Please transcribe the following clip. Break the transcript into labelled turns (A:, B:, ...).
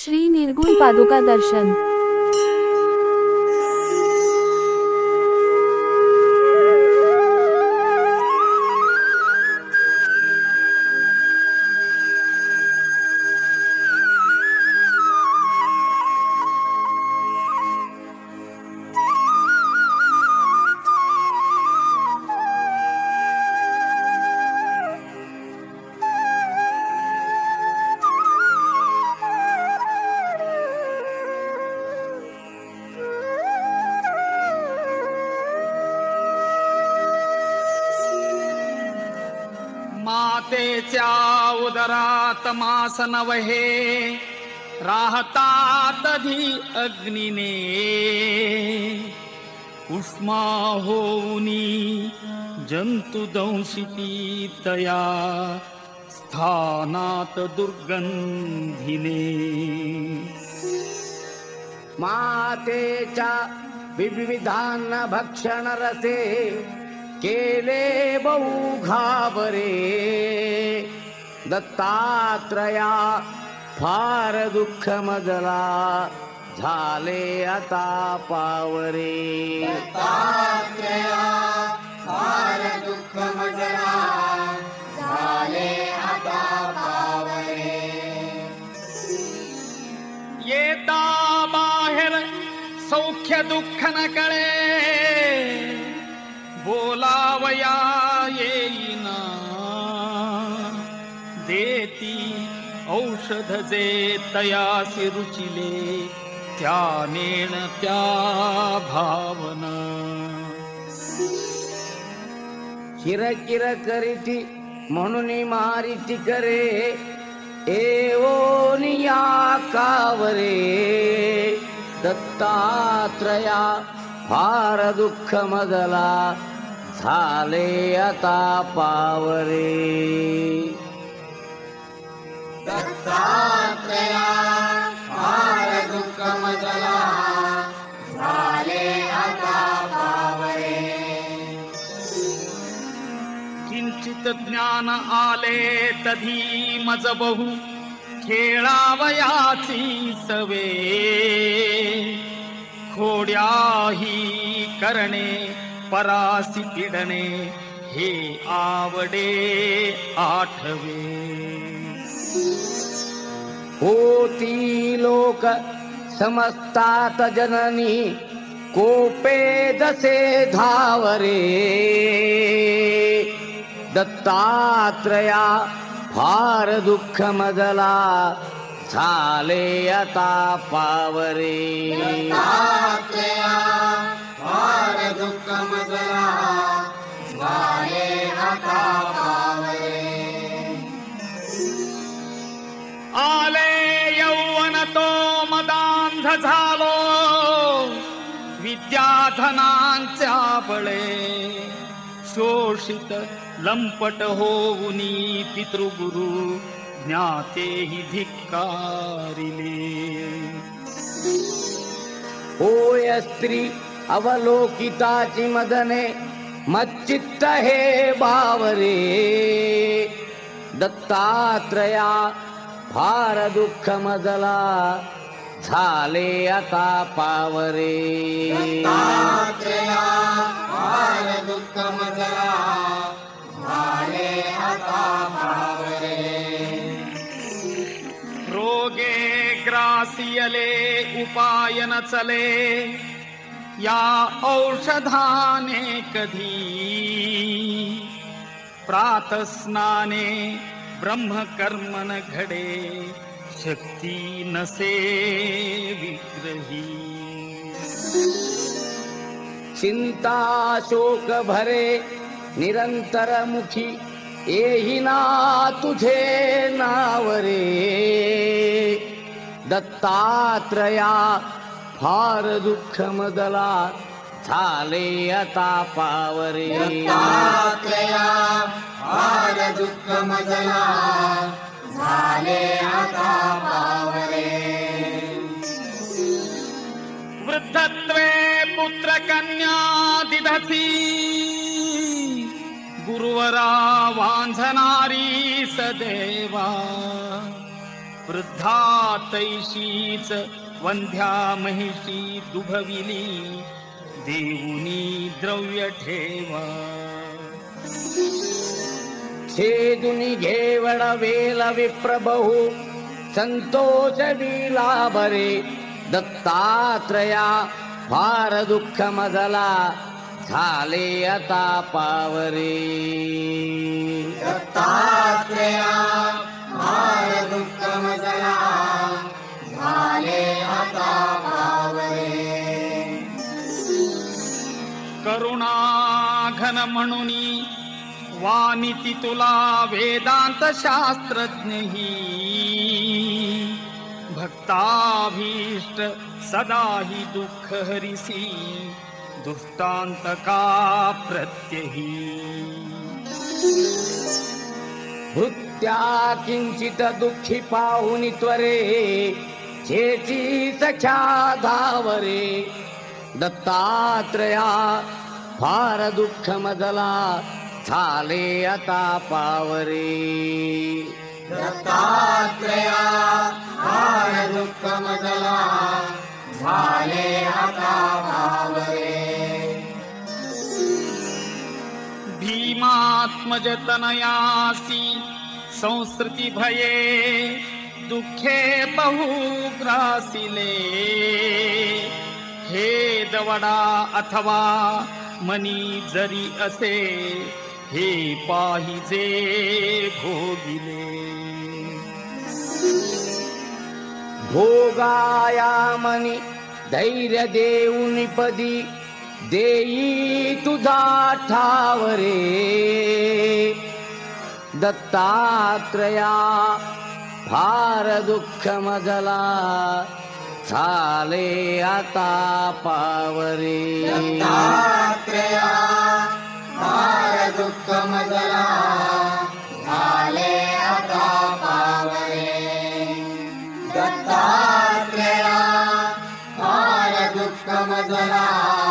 A: श्री निर्गुण पादुका दर्शन।
B: मातेच्या उदरात मास नवहे राहतात धी अग्नीने उष्मा होऊनी जंतुदंशिती तया स्थानात दुर्गंधीने।
C: मातेच्या विविधान भक्षण रसे केले बहु घाबरे दत्तात्रया फार दुःख मजला झाले आता पावरे।
D: दत्तात्रया फार दुःख मजला झाले आता पावरे।
B: येता बाहेर सौख्य दुःख न कळे बोलावया येईना देती औषध जे तयासी रुचिले त्या नेण त्या भावना।
C: किरकिर करीती म्हणून मारिती करे एवोनिया कावरे दत्तात्रया फार दुःख मजला झाले आता पावरे।
D: दत्तात्रया फार दुःख मजला झाले आता पावरे।
B: किंचित ज्ञान आले तधी मज बहु खेळावयाची सवे खोड्याही करणे परासी पिडणे हे आवडे आठवे।
C: होती लोक समजतात जननी कोपे जसे धावरे दत्तात्रया फार दुःख मजला झाले आता पावरे।
D: दत्तात्रया फार दुःख मजला झाले आता पावरे।
B: आले यौवन तो मदांध झालो विद्याधनांच्या बळे शोषित लंपट होऊनी पितृगुरु ज्ञातेहि धिक्कारिले।
C: होय स्त्री अवलोकिताची मदने मच्चित्त हे बावरे दत्तात्रया फार दुःख मजला झाले आता पावरे।
D: दत्तात्रया फार दुःख मजला झाले आता पावरे।
B: रोगे ग्रासियले उपाय न चले या औषधाने कधी प्रातस्नाने ब्रह्मकर्म न घडे शक्ती नसे विग्रही।
C: चिंता शोक भरे निरंतर मुखी येही ना तुझे नावरे दत्तात्रया फार दुःख मजला झाले आता पावरे।
D: दत्तात्रया फार दुःख मजला झाले आता पावरे।
B: वृद्धत्वे पुत्र कन्या दिधसी गुरुवरा वांझनारी सदैवा वृद्धा तैशीच वंध्या महिषी दुभविली देऊनी द्रव्य ठेवा
C: छेदुनी घेवड वेल विप्रबहू संतोष विला बरे दत्तात्रया फार दुःख मजला झाले आता पावरे
D: दत्तात्रेया फार दुःख मजला झाले आता पावरे
B: करुणा घन म्हणूनी वानिती तुला वेदांत शास्त्रज्ञही भक्ताभीष्ट सदाही दुःख हरिसी दुष्टांत का प्रत्यही
C: भृत्या किंचित दुःखी पाहुनी त्वरे चेची सख्या धावरे दत्तात्रया फार दुःख मजला झाले आता पावरे
D: दत्तात्रेया फार दुःख मजला झाले आता पावरे
B: भीमात्मज तनयासी संस्कृती भये दुःखे बहु ग्रासिले हे दवडा अथवा मनी जरी असे हे पाहिजे भोगिले
C: भोगाया मनी धैर्य देऊनी पदी देई तुझा ठावरे दत्तात्रया फार दुःख मजला झाले आता पावरे
D: दत्तात्रेया फार दुःख मजला झाले आता पावरे दत्तात्रेया फार दुःख मजला